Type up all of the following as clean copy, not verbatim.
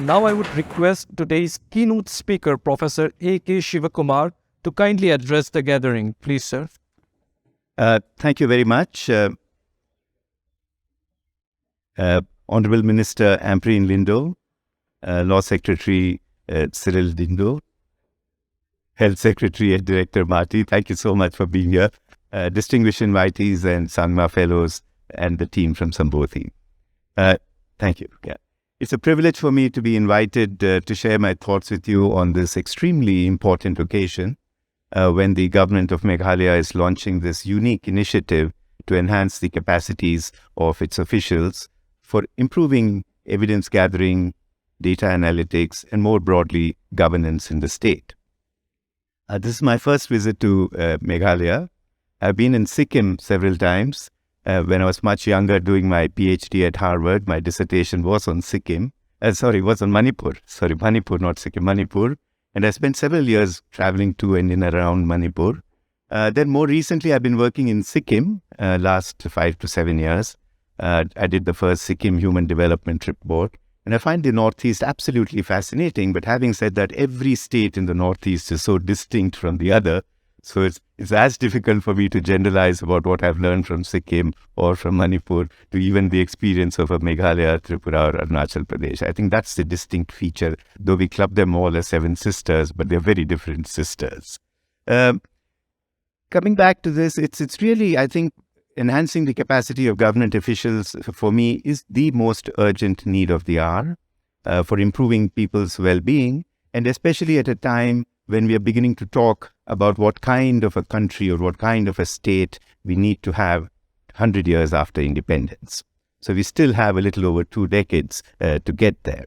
Now I would request today's keynote speaker, Professor A.K. Shiva Kumar, to kindly address the gathering. Please, sir. Thank you very much. Honorable Minister Ampreen Lindo, Law Secretary Cyril Dindo, Health Secretary and Director Marty, thank you so much for being here. Distinguished invitees and Sangma Fellows and the team from Sambodhi. Thank you. Yeah. It's a privilege for me to be invited to share my thoughts with you on this extremely important occasion when the government of Meghalaya is launching this unique initiative to enhance the capacities of its officials for improving evidence gathering, data analytics, and more broadly, governance in the state. This is my first visit to Meghalaya. I've been in Sikkim several times. When I was much younger doing my PhD at Harvard, my dissertation was on Sikkim. Was on Manipur. Manipur, not Sikkim, Manipur. And I spent several years traveling to and in around Manipur. Then more recently, I've been working in Sikkim last 5 to 7 years. I did the first Sikkim Human Development Report. And I find the Northeast absolutely fascinating. But having said that, every state in the Northeast is so distinct from the other. So it's as difficult for me to generalize about what I've learned from Sikkim or from Manipur to even the experience of a Meghalaya, Tripura, or Arunachal Pradesh. I think that's the distinct feature, though we club them all as seven sisters, but they're very different sisters. Coming back to this, it's really, I think, enhancing the capacity of government officials, for me, is the most urgent need of the hour for improving people's well-being, and especially at a time when we are beginning to talk about what kind of a country or what kind of a state we need to have 100 years after independence. So we still have a little over 2 decades to get there.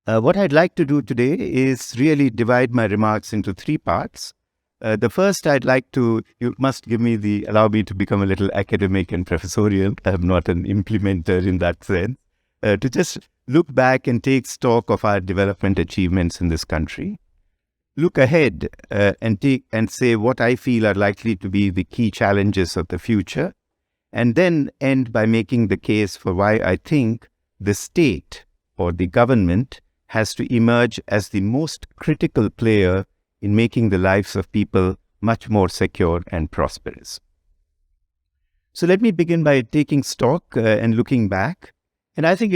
What I'd like to do today is really divide my remarks into 3 parts. The first, you must allow me to become a little academic and professorial. I'm not an implementer in that sense. To just look back and take stock of our development achievements in this country. Look ahead and say what I feel are likely to be the key challenges of the future. And then end by making the case for why I think the state or the government has to emerge as the most critical player in making the lives of people much more secure and prosperous. So let me begin by taking stock and looking back. And I think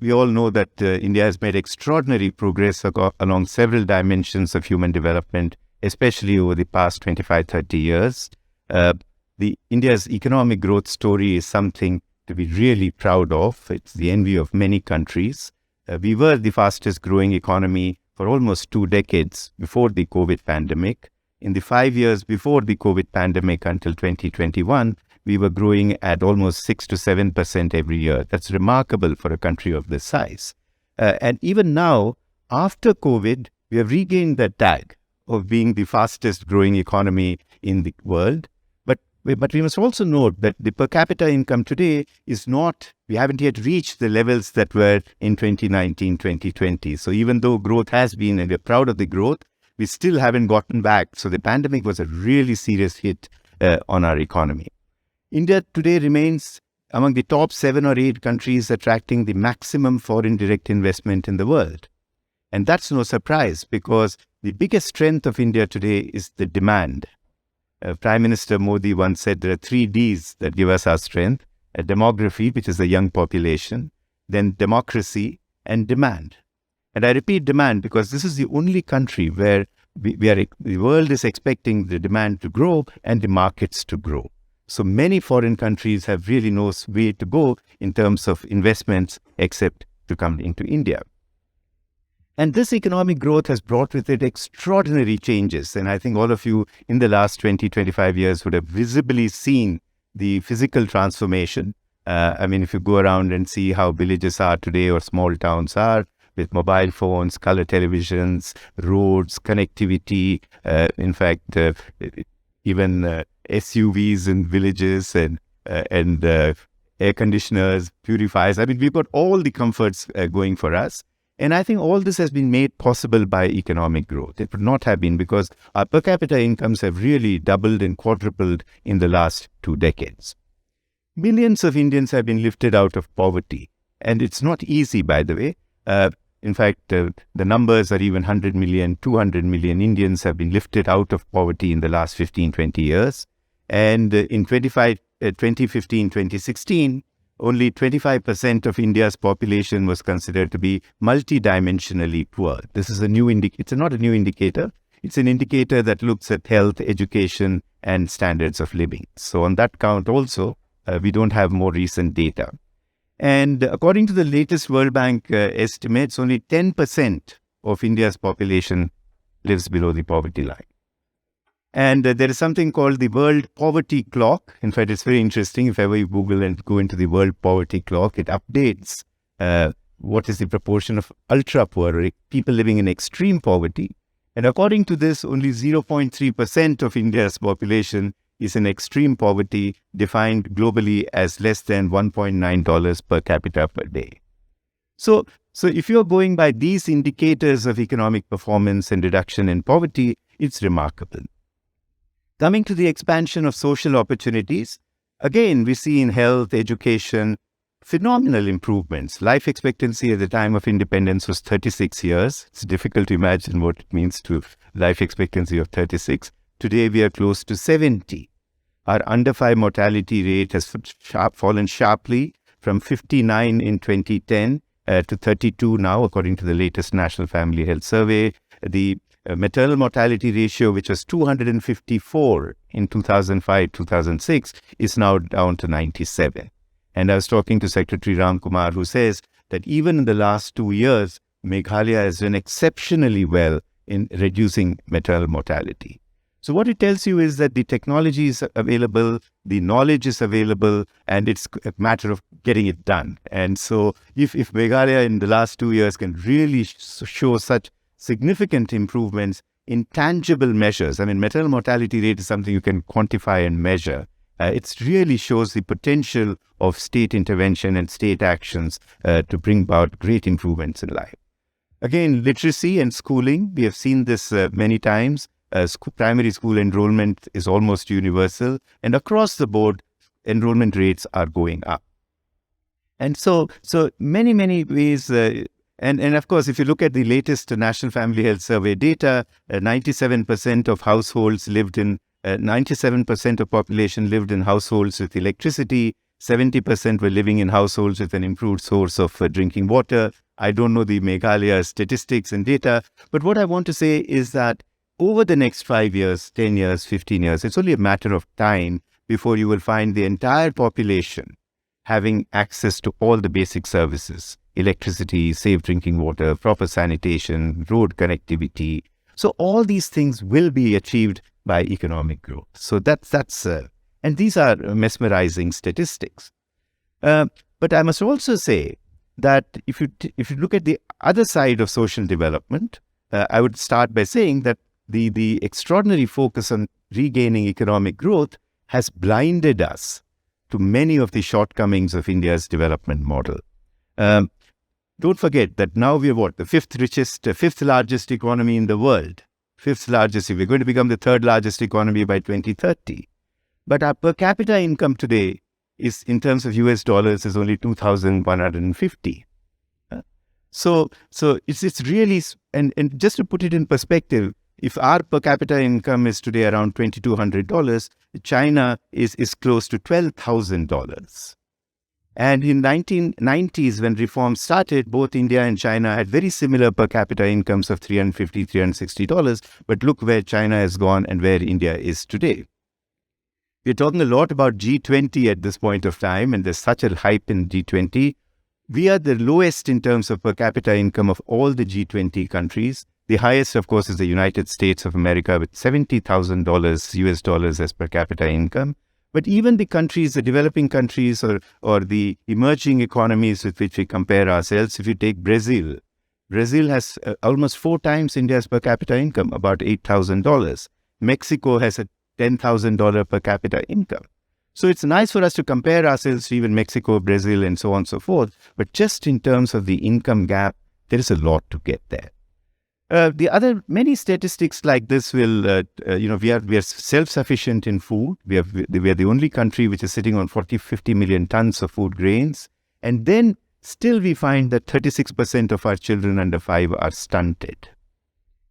we all know that India has made extraordinary progress along several dimensions of human development, especially over the past 25, 30 years. India's economic growth story is something to be really proud of. It's the envy of many countries. We were the fastest growing economy for almost 2 decades before the COVID pandemic. In the 5 years before the COVID pandemic until 2021, we were growing at almost 6 to 7% every year. That's remarkable for a country of this size. And even now, after COVID, we have regained that tag of being the fastest growing economy in the world. But we must also note that the per capita income today we haven't yet reached the levels that were in 2019, 2020. So even though growth has been, and we're proud of the growth, we still haven't gotten back. So the pandemic was a really serious hit on our economy. India today remains among the top 7 or 8 countries attracting the maximum foreign direct investment in the world. And that's no surprise because the biggest strength of India today is the demand. Prime Minister Modi once said there are 3 Ds that give us our strength: demography, which is the young population, then democracy and demand. And I repeat demand because this is the only country where the world is expecting the demand to grow and the markets to grow. So many foreign countries have really no way to go in terms of investments except to come into India. And this economic growth has brought with it extraordinary changes. And I think all of you in the last 20, 25 years would have visibly seen the physical transformation. If you go around and see how villages are today or small towns are, with mobile phones, color televisions, roads, connectivity, even SUVs in villages and air conditioners, purifiers. We've got all the comforts going for us. And I think all this has been made possible by economic growth. It would not have been because our per capita incomes have really doubled and quadrupled in the last 2 decades. Millions of Indians have been lifted out of poverty. And it's not easy, by the way. In fact, the numbers are even 100 million, 200 million Indians have been lifted out of poverty in the last 15, 20 years. And in 2015, 2016, only 25% of India's population was considered to be multidimensionally poor. This is a new indicator. It's not a new indicator. It's an indicator that looks at health, education, and standards of living. So on that count also, we don't have more recent data. And according to the latest World Bank estimates, only 10% of India's population lives below the poverty line. And there is something called the World Poverty Clock. In fact, it's very interesting. If ever you Google and go into the World Poverty Clock, it updates what is the proportion of ultra-poor, people living in extreme poverty. And according to this, only 0.3% of India's population is in extreme poverty, defined globally as less than $1.9 per capita per day. So if you're going by these indicators of economic performance and reduction in poverty, it's remarkable. Coming to the expansion of social opportunities, again, we see in health, education, phenomenal improvements. Life expectancy at the time of independence was 36 years. It's difficult to imagine what it means to life expectancy of 36. Today, we are close to 70. Our under 5 mortality rate has fallen sharply from 59 in 2010 to 32 now, according to the latest National Family Health Survey. The maternal mortality ratio, which was 254 in 2005-2006, is now down to 97. And I was talking to Secretary Ram Kumar, who says that even in the last 2 years, Meghalaya has done exceptionally well in reducing maternal mortality. So what it tells you is that the technology is available, the knowledge is available, and it's a matter of getting it done. And so if Meghalaya in the last 2 years can really show such significant improvements in tangible measures, I mean, maternal mortality rate is something you can quantify and measure. It really shows the potential of state intervention and state actions to bring about great improvements in life. Again, literacy and schooling, we have seen this many times. Primary school enrollment is almost universal, and across the board, enrollment rates are going up. And so many ways, and of course, if you look at the latest National Family Health Survey data, 97% of households lived in 97% of population lived in households with electricity. 70% were living in households with an improved source of drinking water. I don't know the Meghalaya statistics and data, but what I want to say is that over the next 5 years, 10 years, 15 years, it's only a matter of time before you will find the entire population having access to all the basic services: electricity, safe drinking water, proper sanitation, road connectivity. So all these things will be achieved by economic growth. So that's and these are mesmerizing statistics. But I must also say that if you look at the other side of social development, I would start by saying that the extraordinary focus on regaining economic growth has blinded us to many of the shortcomings of India's development model. Don't forget that now we are the fifth largest economy in the world. Fifth largest, we're going to become the third largest economy by 2030. But our per capita income today is, in terms of US dollars, is only 2,150. So it's really, and just to put it in perspective, if our per capita income is today around $2,200, China is close to $12,000. And in 1990s, when reform started, both India and China had very similar per capita incomes of $350, $360. But look where China has gone and where India is today. We're talking a lot about G20 at this point of time, and there's such a hype in G20. We are the lowest in terms of per capita income of all the G20 countries. The highest, of course, is the United States of America with $70,000 US dollars as per capita income. But even the countries, the developing countries or the emerging economies with which we compare ourselves, if you take Brazil, Brazil has almost 4 times India's per capita income, about $8,000. Mexico has a $10,000 per capita income. So it's nice for us to compare ourselves to even Mexico, Brazil, and so on and so forth. But just in terms of the income gap, there is a lot to get there. Many statistics like this will, we are self-sufficient in food. We are the only country which is sitting on 40-50 million tons of food grains. And then still we find that 36% of our children under 5 are stunted.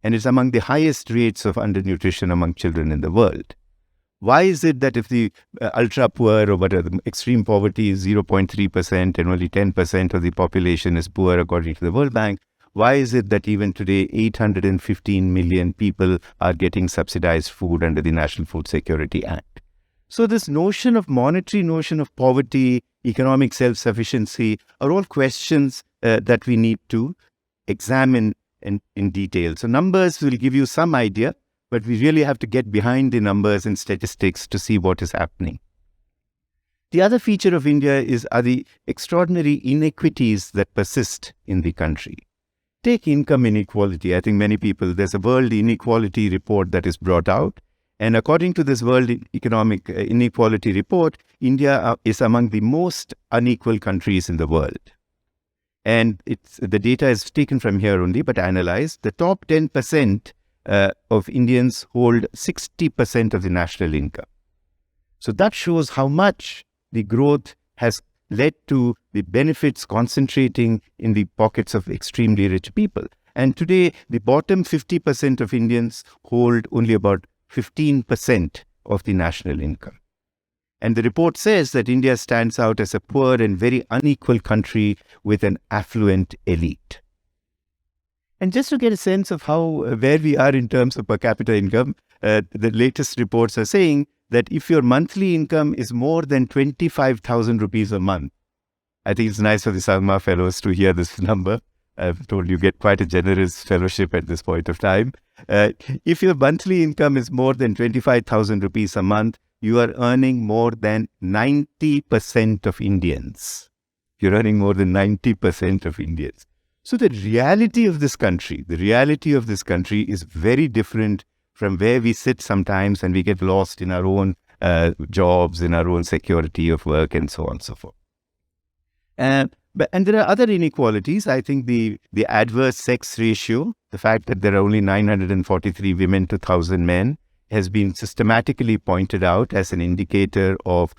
And it's among the highest rates of undernutrition among children in the world. Why is it that if the ultra poor or whatever, extreme poverty is 0.3% and only 10% of the population is poor according to the World Bank, why is it that even today 815 million people are getting subsidized food under the National Food Security Act? So this monetary notion of poverty, economic self-sufficiency are all questions that we need to examine in detail. So numbers will give you some idea, but we really have to get behind the numbers and statistics to see what is happening. The other feature of India are the extraordinary inequities that persist in the country. Take income inequality. I think there's a World Inequality Report that is brought out. And according to this World Economic Inequality Report, India is among the most unequal countries in the world. And the data is taken from here only, but analyzed. The top 10% of Indians hold 60% of the national income. So that shows how much the growth has led to the benefits concentrating in the pockets of extremely rich people. And today, the bottom 50% of Indians hold only about 15% of the national income. And the report says that India stands out as a poor and very unequal country with an affluent elite. And just to get a sense of where we are in terms of per capita income, the latest reports are saying that if your monthly income is more than 25,000 rupees a month, I think it's nice for the Salma fellows to hear this number. I've told you get quite a generous fellowship at this point of time. If your monthly income is more than 25,000 rupees a month, you are earning more than 90% of Indians. You're earning more than 90% of Indians. So the reality of this country is very different from where we sit sometimes and we get lost in our own jobs, in our own security of work and so on and so forth. And there are other inequalities. I think the adverse sex ratio, the fact that there are only 943 women to 1,000 men, has been systematically pointed out as an indicator of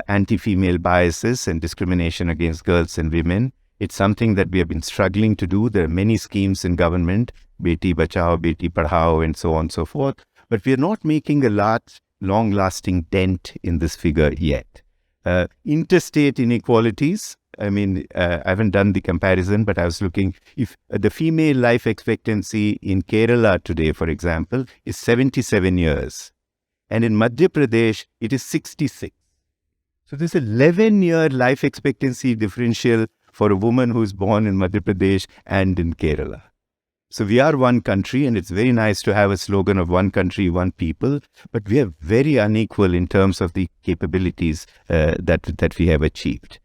anti-female biases and discrimination against girls and women. It's something that we have been struggling to do. There are many schemes in government, Beti Bachao, Beti Padhao, and so on and so forth. But we are not making a large, long-lasting dent in this figure yet. Interstate inequalities, I haven't done the comparison, but I was looking, if the female life expectancy in Kerala today, for example, is 77 years. And in Madhya Pradesh, it is 66. So there's an 11-year life expectancy differential for a woman who is born in Madhya Pradesh and in Kerala. So we are one country, and it's very nice to have a slogan of one country, one people, but we are very unequal in terms of the capabilities that we have achieved.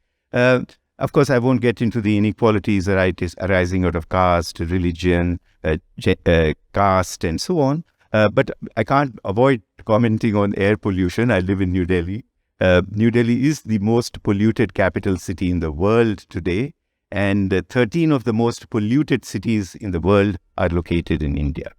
Of course, I won't get into the inequalities arising out of caste, religion, caste, and so on. But I can't avoid commenting on air pollution. I live in New Delhi. New Delhi is the most polluted capital city in the world today, and 13 of the most polluted cities in the world are located in India.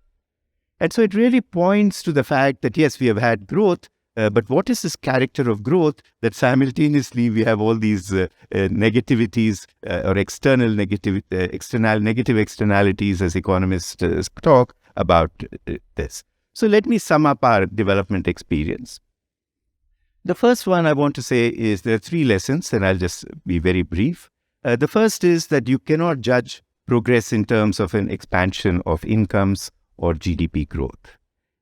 And so it really points to the fact that, yes, we have had growth, but what is this character of growth that simultaneously we have all these negativities or external negative externalities as economists talk about this. So let me sum up our development experience. The first one I want to say is there are 3 lessons, and I'll just be very brief. The first is that you cannot judge progress in terms of an expansion of incomes or GDP growth.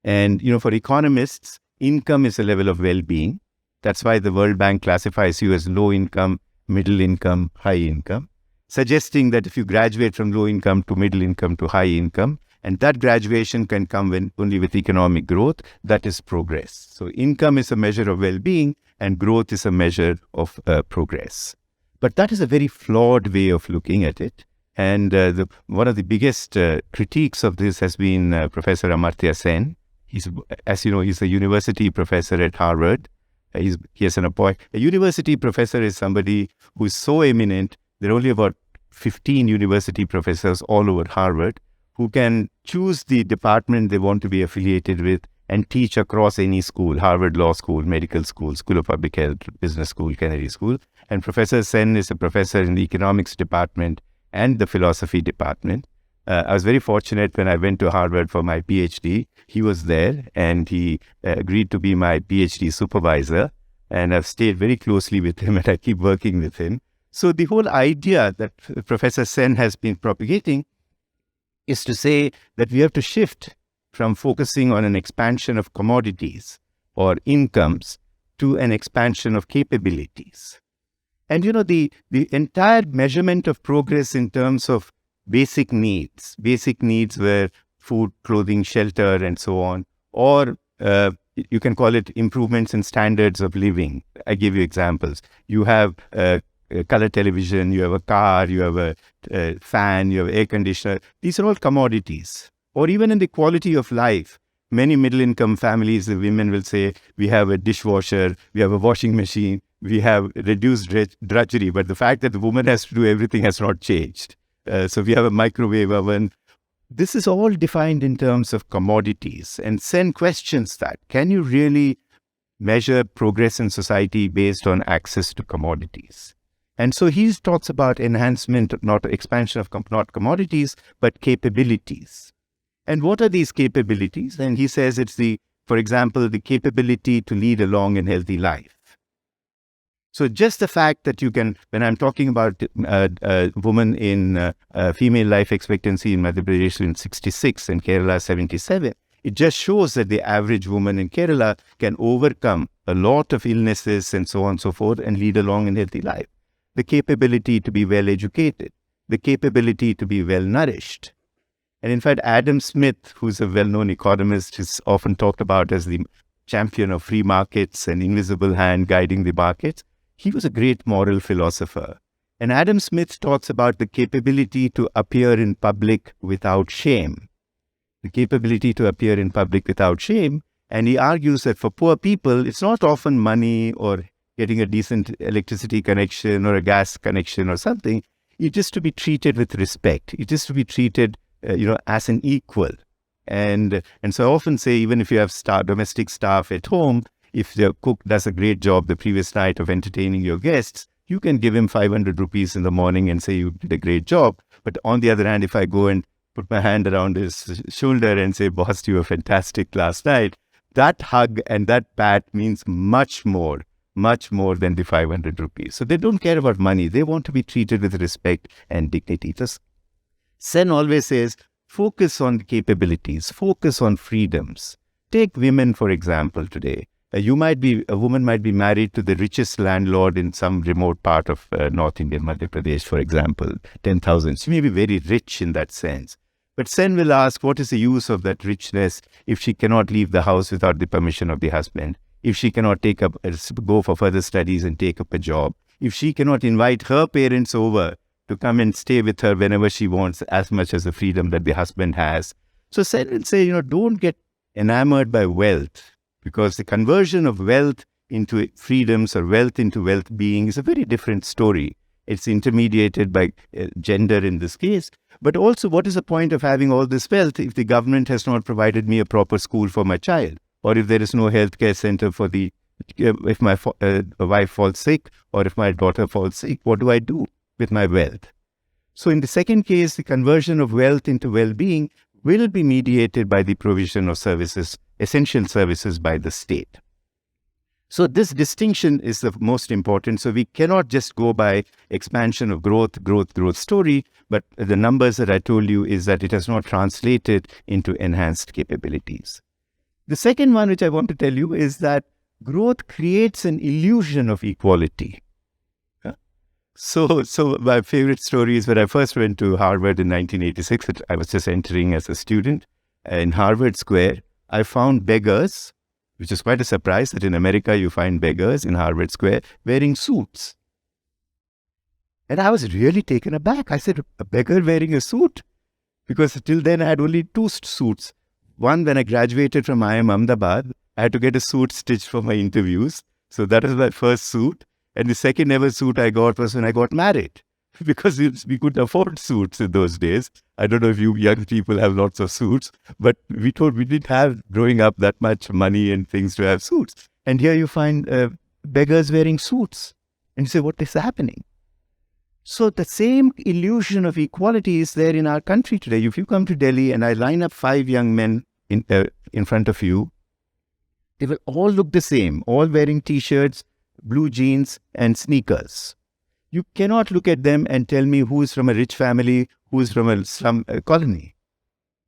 And, for economists, income is a level of well-being. That's why the World Bank classifies you as low income, middle income, high income, suggesting that if you graduate from low income to middle income to high income, and that graduation can come only with economic growth, that is progress. So income is a measure of well-being and growth is a measure of progress. But that is a very flawed way of looking at it. And one of the biggest critiques of this has been Professor Amartya Sen. As you know, he's a university professor at Harvard. He has an appointment. A university professor is somebody who is so eminent. There are only about 15 university professors all over Harvard who can choose the department they want to be affiliated with and teach across any school, Harvard Law School, Medical School, School of Public Health, Business School, Kennedy School. And Professor Sen is a professor in the economics department and the philosophy department. I was very fortunate when I went to Harvard for my PhD. He was there and he agreed to be my PhD supervisor. And I've stayed very closely with him and I keep working with him. So the whole idea that Professor Sen has been propagating is to say that we have to shift from focusing on an expansion of commodities or incomes to an expansion of capabilities. And the entire measurement of progress in terms of basic needs were food, clothing, shelter, and so on, or you can call it improvements in standards of living. I give you examples. You have a color television, you have a car, you have a fan, you have air conditioner. These are all commodities. Or even in the quality of life, many middle-income families, the women will say, we have a dishwasher, we have a washing machine, we have reduced drudgery, but the fact that the woman has to do everything has not changed. So we have a microwave oven. This is all defined in terms of commodities. And Sen questions that. Can you really measure progress in society based on access to commodities? And so he talks about enhancement, not expansion of not commodities, but capabilities. And what are these capabilities? And he says it's for example, the capability to lead a long and healthy life. So just the fact that you can, when I'm talking about a woman in female life expectancy in Madhya Pradesh in 66 and Kerala 77, it just shows that the average woman in Kerala can overcome a lot of illnesses and so on and so forth and lead a long and healthy life. The capability to be well educated, the capability to be well nourished. And in fact, Adam Smith, who's a well-known economist, is often talked about as the champion of free markets and invisible hand guiding the markets. He was a great moral philosopher. And Adam Smith talks about the capability to appear in public without shame. The capability to appear in public without shame. And he argues that for poor people, it's not often money or getting a decent electricity connection or a gas connection or something. It is to be treated with respect. It is to be treated as an equal. And so I often say, even if you have domestic staff at home, if the cook does a great job the previous night of entertaining your guests, you can give him 500 rupees in the morning and say you did a great job. But on the other hand, if I go and put my hand around his shoulder and say, boss, you were fantastic last night, that hug and that pat means much more than the 500 rupees. So they don't care about money. They want to be treated with respect and dignity. Just Sen always says, focus on capabilities, focus on freedoms. Take women, for example, today. A woman might be married to the richest landlord in some remote part of North India, Madhya Pradesh, for example, 10,000. She may be very rich in that sense. But Sen will ask, what is the use of that richness if she cannot leave the house without the permission of the husband? If she cannot go for further studies and take up a job? If she cannot invite her parents over to come and stay with her whenever she wants, as much as the freedom that the husband has? So Sen will say, don't get enamored by wealth, because the conversion of wealth into freedoms or wealth into well-being is a very different story. It's intermediated by gender in this case. But also, what is the point of having all this wealth if the government has not provided me a proper school for my child? Or if there is no healthcare center for if my wife falls sick or if my daughter falls sick, what do I do with my wealth? So in the second case, the conversion of wealth into well-being will be mediated by the provision of services, essential services by the state. So this distinction is the most important. So we cannot just go by expansion of growth story, but the numbers that I told you is that it has not translated into enhanced capabilities. The second one which I want to tell you is that growth creates an illusion of equality. So my favorite story is when I first went to Harvard in 1986. I was just entering as a student. In Harvard Square, I found beggars, which is quite a surprise that in America you find beggars in Harvard Square wearing suits. And I was really taken aback. I said, a beggar wearing a suit? Because till then I had only two suits. One, when I graduated from IIM Ahmedabad, I had to get a suit stitched for my interviews. So that was my first suit. And the second ever suit I got was when I got married. because we could afford suits in those days. I don't know if you young people have lots of suits, but we didn't have growing up that much money and things to have suits. And here you find beggars wearing suits. And you say, what is happening? So the same illusion of equality is there in our country today. If you come to Delhi and I line up 5 young men in front of you, they will all look the same, all wearing T-shirts, blue jeans and sneakers. You cannot look at them and tell me who is from a rich family, who is from a slum colony.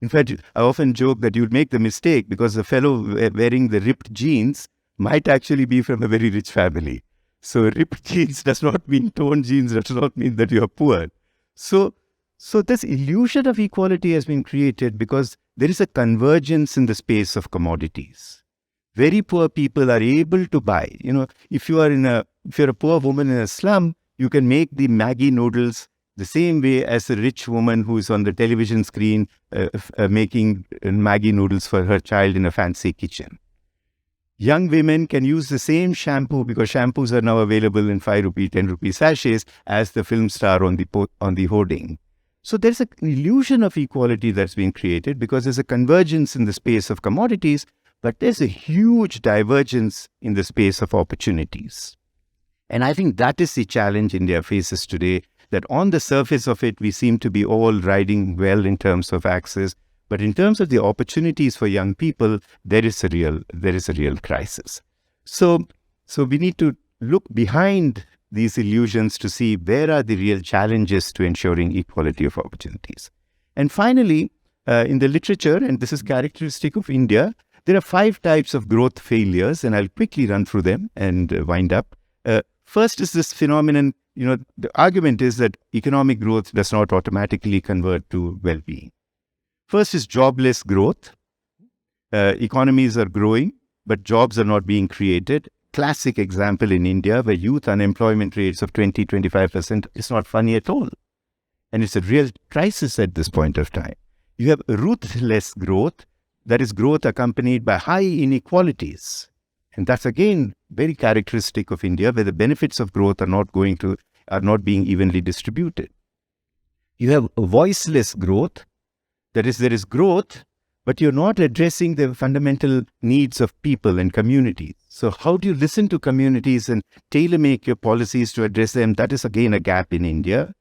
In fact, I often joke that you'd make the mistake because the fellow wearing the ripped jeans might actually be from a very rich family. So ripped jeans does not mean torn jeans, does not mean that you are poor. So this illusion of equality has been created because there is a convergence in the space of commodities. Very poor people are able to buy. If you're a poor woman in a slum, you can make the Maggi noodles the same way as a rich woman who is on the television screen making Maggi noodles for her child in a fancy kitchen. Young women can use the same shampoo because shampoos are now available in 5 rupee, 10 rupee sachets as the film star on the hoarding. So there's an illusion of equality that's been created because there's a convergence in the space of commodities, but there's a huge divergence in the space of opportunities. And I think that is the challenge India faces today, that on the surface of it, we seem to be all riding well in terms of access. But in terms of the opportunities for young people, there is a real crisis. So we need to look behind these illusions to see where are the real challenges to ensuring equality of opportunities. And finally, in the literature, and this is characteristic of India, there are 5 types of growth failures, and I'll quickly run through them and wind up. First is this phenomenon, the argument is that economic growth does not automatically convert to well-being. First is jobless growth. Economies are growing, but jobs are not being created. Classic example in India where youth unemployment rates of 20-25% is not funny at all. And it's a real crisis at this point of time. You have ruthless growth, that is growth accompanied by high inequalities. And that's again very characteristic of India, where the benefits of growth are not being evenly distributed. You have voiceless growth, that is, there is growth, but you're not addressing the fundamental needs of people and communities. So how do you listen to communities and tailor-make your policies to address them? That is again a gap in India.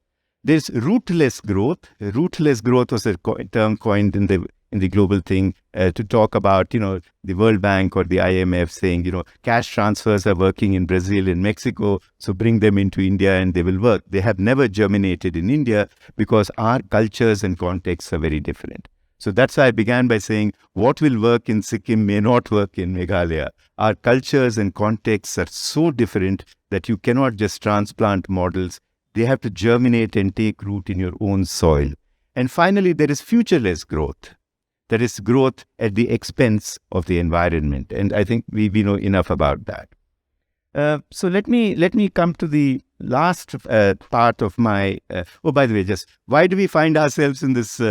There's rootless growth. Rootless growth was a term coined in the global thing to talk about, the World Bank or the IMF saying, cash transfers are working in Brazil and Mexico, so bring them into India and they will work. They have never germinated in India because our cultures and contexts are very different. So that's why I began by saying what will work in Sikkim may not work in Meghalaya. Our cultures and contexts are so different that you cannot just transplant models. They have to germinate and take root in your own soil. And finally, there is futureless growth. That is growth at the expense of the environment. And I think we know enough about that. So let me come to the last part of my... by the way, just why do we find ourselves in this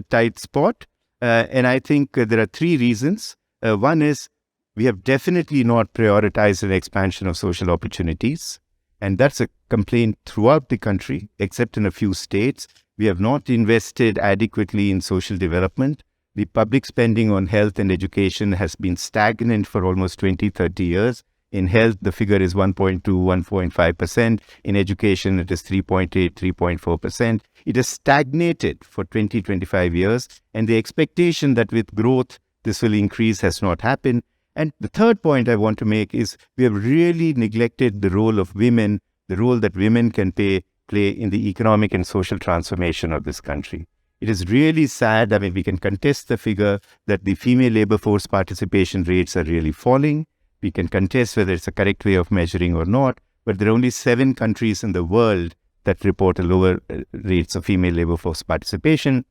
tight spot? And I think there are 3 reasons. One is we have definitely not prioritized an expansion of social opportunities. And that's a complaint throughout the country, except in a few states. We have not invested adequately in social development. The public spending on health and education has been stagnant for almost 20-30 years. In health, the figure is 1.2, 1.5%. In education, it is 3.8, 3.4%. It has stagnated for 20-25 years. And the expectation that with growth, this will increase has not happened. And the third point I want to make is we have really neglected the role of women, the role that women can play in the economic and social transformation of this country. It is really sad. I mean, we can contest the figure that the female labor force participation rates are really falling. We can contest whether it's a correct way of measuring or not, but there are only 7 countries in the world that report a lower rates of female labor force participation.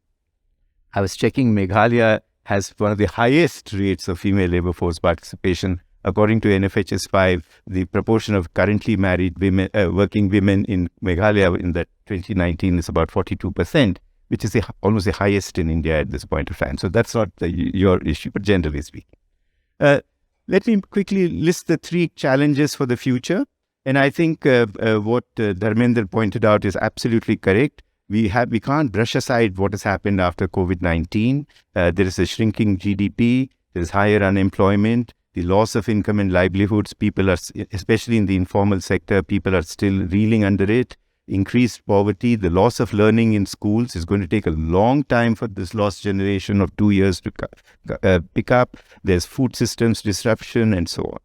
I was checking, Meghalaya has one of the highest rates of female labor force participation. According to NFHS 5, the proportion of currently married women, working women in Meghalaya in the 2019 is about 42%, which is almost the highest in India at this point of time. So that's not your issue, but generally speaking. Let me quickly list the 3 challenges for the future. And I think what Dharmender pointed out is absolutely correct. We can't brush aside what has happened after COVID-19. There is a shrinking GDP, there is higher unemployment, the loss of income and livelihoods. People are, especially in the informal sector, people are still reeling under it. Increased poverty, the loss of learning in schools is going to take a long time for this lost generation of 2 years to pick up. There's food systems disruption and so on.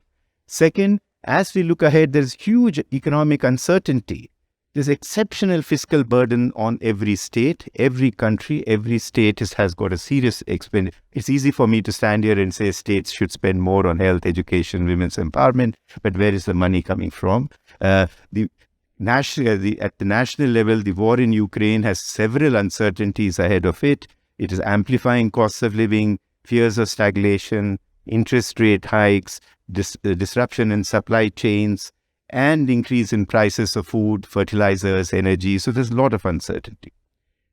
Second, as we look ahead, there's huge economic uncertainty. There's exceptional fiscal burden on every state, every country, every state has got a serious expenditure. It's easy for me to stand here and say states should spend more on health, education, women's empowerment, but where is the money coming from? At the national level, the war in Ukraine has several uncertainties ahead of it. It is amplifying costs of living, fears of stagnation, interest rate hikes, disruption in supply chains, and increase in prices of food, fertilizers, energy. So there's a lot of uncertainty.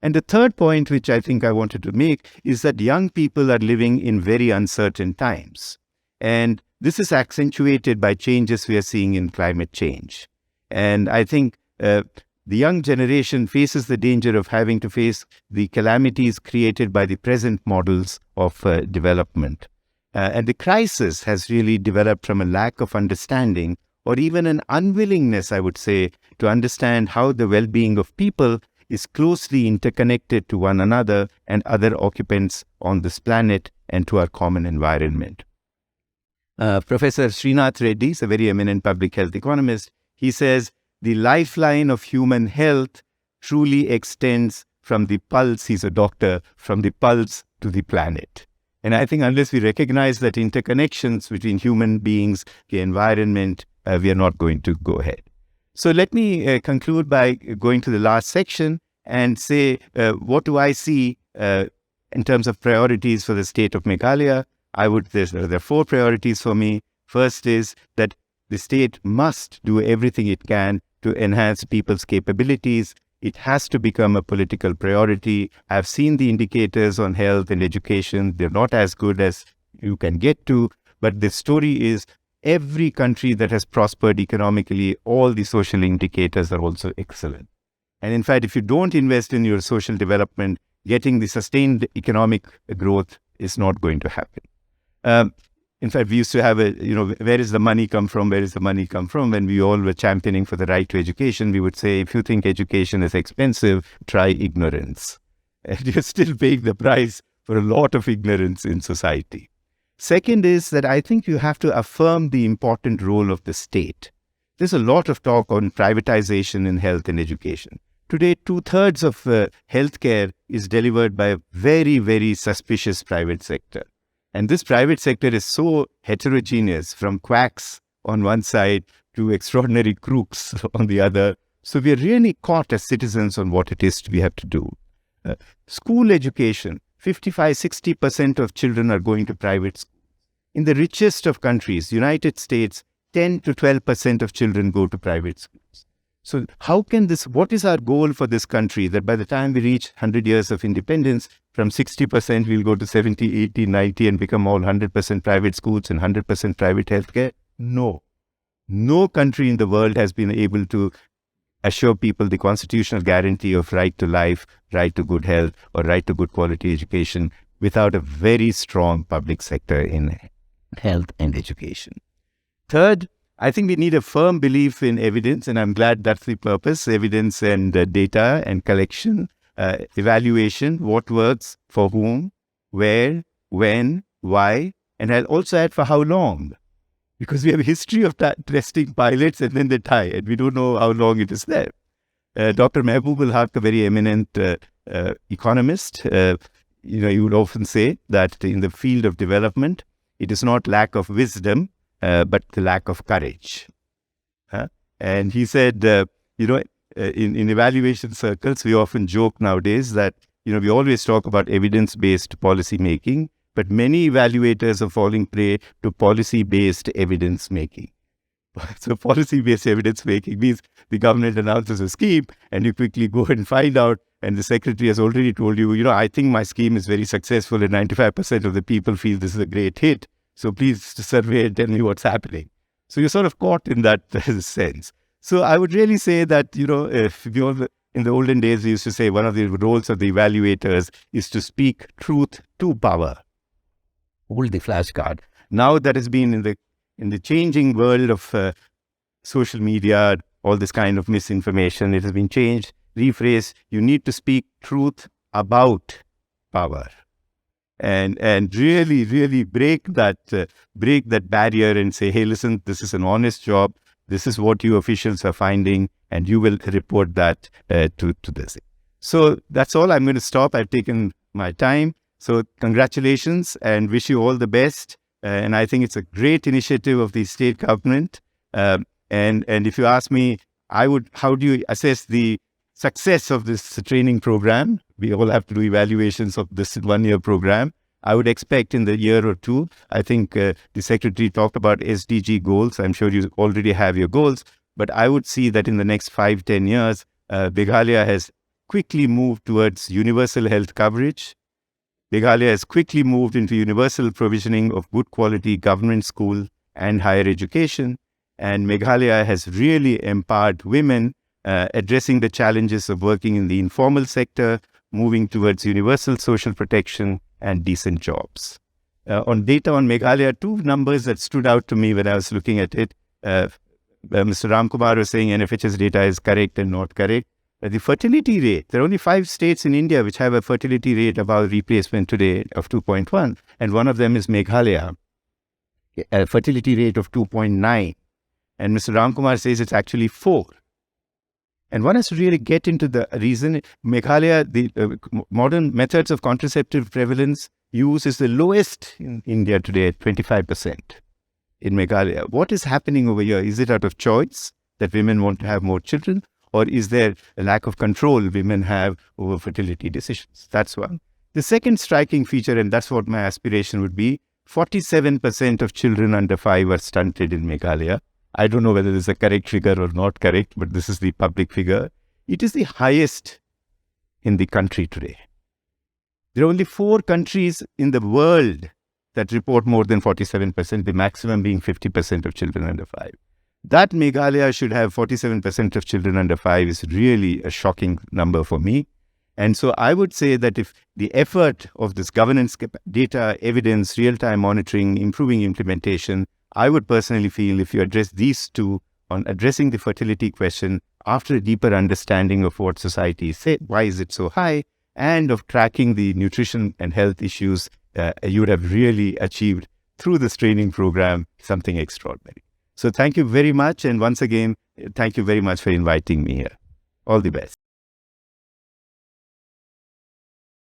And the third point, which I think I wanted to make, is that young people are living in very uncertain times. And this is accentuated by changes we are seeing in climate change. And I think the young generation faces the danger of having to face the calamities created by the present models of development. And the crisis has really developed from a lack of understanding, or even an unwillingness, I would say, to understand how the well-being of people is closely interconnected to one another and other occupants on this planet and to our common environment. Professor Srinath Reddy is a very eminent public health economist. He says, the lifeline of human health truly extends from the pulse, he's a doctor, from the pulse to the planet. And I think unless we recognize that interconnections between human beings, the environment, we are not going to go ahead. So let me conclude by going to the last section and say, what do I see in terms of priorities for the state of Meghalaya? There are 4 priorities for me. First is that the state must do everything it can to enhance people's capabilities. It has to become a political priority. I've seen the indicators on health and education. They're not as good as you can get to, but the story is every country that has prospered economically, all the social indicators are also excellent. And in fact, if you don't invest in your social development, getting the sustained economic growth is not going to happen. In fact, we used to have where is the money come from? Where is the money come from? When we all were championing for the right to education, we would say, if you think education is expensive, try ignorance. And you're still paying the price for a lot of ignorance in society. Second is that I think you have to affirm the important role of the state. There's a lot of talk on privatization in health and education. Today, 2/3 of healthcare is delivered by a very, very suspicious private sector. And this private sector is so heterogeneous, from quacks on one side to extraordinary crooks on the other. So we are really caught as citizens on what it is we have to do. School education, 55-60% of children are going to private schools. In the richest of countries, United States, 10 to 12% of children go to private schools. So what is our goal for this country, that by the time we reach 100 years of independence, from 60% we'll go to 70, 80, 90 and become all 100% private schools and 100% private healthcare? No. No country in the world has been able to assure people the constitutional guarantee of right to life, right to good health, or right to good quality education without a very strong public sector in health and education. Third, I think we need a firm belief in evidence, and I'm glad that's the purpose, evidence and data and collection, evaluation, what works, for whom, where, when, why, and I'll also add for how long. Because we have a history of testing pilots and then they die, and we don't know how long it is there. Dr. Mehboob Haq, a very eminent economist, he would often say that in the field of development, it is not lack of wisdom, but the lack of courage. And he said, in evaluation circles, we often joke nowadays that, we always talk about evidence-based policy making, but many evaluators are falling prey to policy-based evidence making. So policy-based evidence making means the government announces a scheme and you quickly go and find out, and the secretary has already told you, I think my scheme is very successful and 95% of the people feel this is a great hit. So please survey and tell me what's happening. So you're sort of caught in that sense. So I would really say that, if in the olden days, we used to say one of the roles of the evaluators is to speak truth to power. Hold the flashcard. Now that has been in the changing world of social media, all this kind of misinformation, it has been changed, rephrased. You need to speak truth about power, and really break that barrier and say, hey, listen, this is an honest job. This is what you officials are finding, and you will report that to this. So that's all. I'm going to stop. I've taken my time. So congratulations and wish you all the best. And I think it's a great initiative of the state government. And if you ask me, how do you assess the success of this training program? We all have to do evaluations of this 1-year program. I would expect in the year or two, I think the secretary talked about SDG goals. I'm sure you already have your goals, but I would see that in the next 5-10 years, Meghalaya has quickly moved towards universal health coverage. Meghalaya has quickly moved into universal provisioning of good quality government school and higher education. And Meghalaya has really empowered women, addressing the challenges of working in the informal sector, moving towards universal social protection and decent jobs. On data on Meghalaya, 2 numbers that stood out to me when I was looking at it. Mr. Ram Kumar was saying NFHS data is correct and not correct. The fertility rate, there are only 5 states in India which have a fertility rate above replacement today of 2.1, and one of them is Meghalaya, a fertility rate of 2.9. And Mr. Ram Kumar says it's actually 4. And one has to really get into the reason. Meghalaya, the modern methods of contraceptive prevalence use is the lowest in India today at 25% in Meghalaya. What is happening over here? Is it out of choice that women want to have more children? Or is there a lack of control women have over fertility decisions? That's one. The second striking feature, and that's what my aspiration would be, 47% of children under 5 are stunted in Meghalaya. I don't know whether this is a correct figure or not correct, but this is the public figure. It is the highest in the country today. There are only 4 countries in the world that report more than 47%, the maximum being 50% of children under 5. That Meghalaya should have 47% of children under 5 is really a shocking number for me. And so I would say that if the effort of this governance, data, evidence, real-time monitoring, improving implementation, I would personally feel if you address these 2 on addressing the fertility question after a deeper understanding of what society says, why is it so high, and of tracking the nutrition and health issues, you would have really achieved through this training program something extraordinary. So thank you very much. And once again, thank you very much for inviting me here. All the best.